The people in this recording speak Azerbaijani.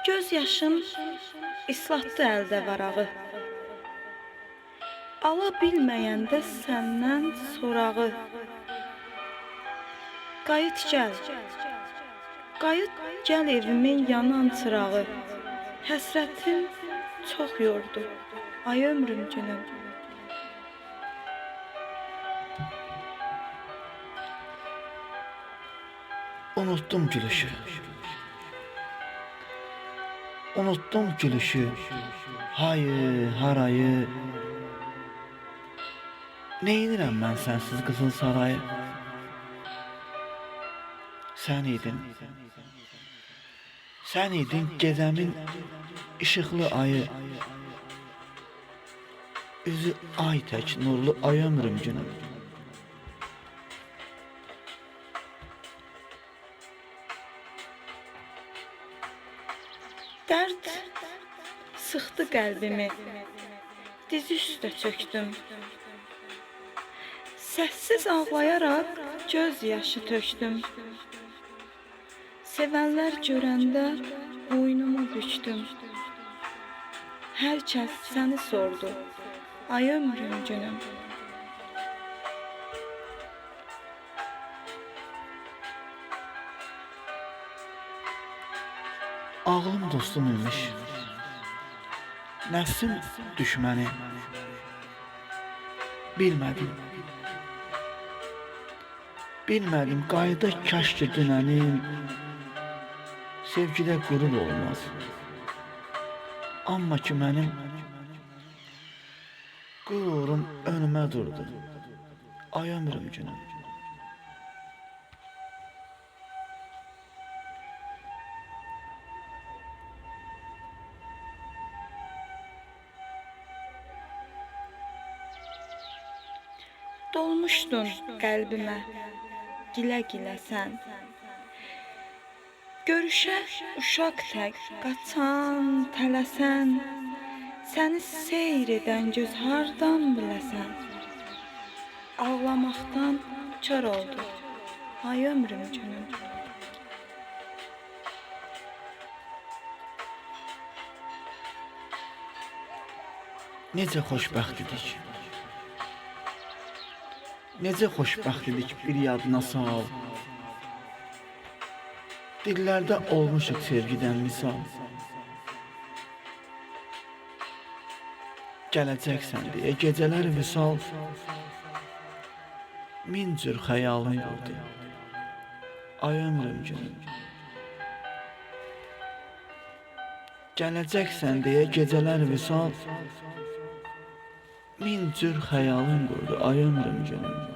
Göz yaşım islatdı əldə varağı. Ala bilməyəndə səndən sorağı. Qayıt gəl, qayıt gəl evimin yanan çırağı. Həsrətin çox yordu, ay ömrüm günüm. Unuttum gülüşü. Unuttum gülüşü. Hayı, harayı. Neyinirəm mən sənsiz qızıl sarayı? Sən idin. Sən idin gecəmin işıqlı ayı. Üzü ay tək nurlu ay ömrüm günüm. Dərd sıxdı qəlbimi, diz üstə çöktüm. Səssiz ağlayaraq göz yaşı tökdüm. Sevənlər görəndə boynumu bükdüm. Hər kəs səni sordu, ay ömrüm günüm. Ağlım dostum imiş. Nəfsim düşməni. Bilmədim. Bilmədim qayda kaş ki dünənim. Sevgidə qürur olmaz. Amma ki mənim qururum önümə durdu. Ay ömrüm günüm. Dolmuşdun qəlbimə, gilə-gilə sən. Görüşə uşaq tək qaçan, tələsən. Səni seyr edən göz hardan biləsən? Ağlamaqdan kör oldu, ay ömrüm günüm. Necə xoşbəxt idik. Necə xoşbəxt idik bir yadına sal. Dillərdə olmuşuq sevgidən misal. Gələcəksən deyə gecələr vüsal. Min cür xəyalın qurdu, ay ömrüm günüm. Gələcəksən deyə gecələr vüsal. Min cür xəyalın qurdu, ay ömrüm günüm.